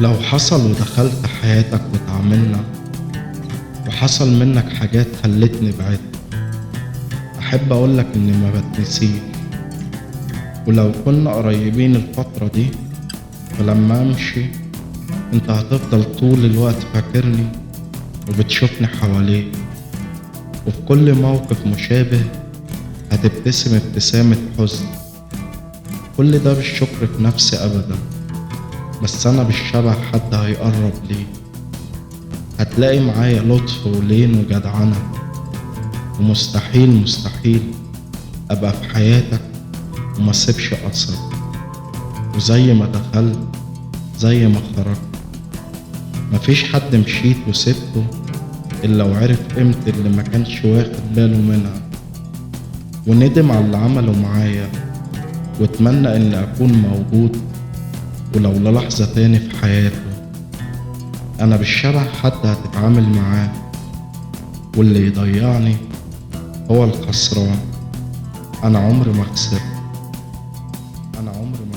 لو حصل ودخلت حياتك واتعاملنا وحصل منك حاجات خلتني بعدت، أحب أقولك إني ما بتنسيش. ولو كنا قريبين الفترة دي فلما أمشي أنت هتفضل طول الوقت فاكرني وبتشوفني حواليك، وفي كل موقف مشابه هتبتسم ابتسامة حزن. كل ده بالشكر في نفسي أبدا، بس أنا بالشبه حد هيقرب ليه. هتلاقي معايا لطف ولين وجدعنة، ومستحيل مستحيل أبقى في حياتك وما سيبش أثر. وزي ما دخلت زي ما خرجت، مفيش حد مشيت وسبته إلا وعرف قيمة اللي ما كانش واخد باله منها، وندم على اللي عمله معايا، واتمنى إني أكون موجود ولو للحظة تاني في حياته. أنا بالشبه حد هتتعامل معاه، واللي يضيعني هو الخسران. أنا عمري ما خسرت، أنا عمري ما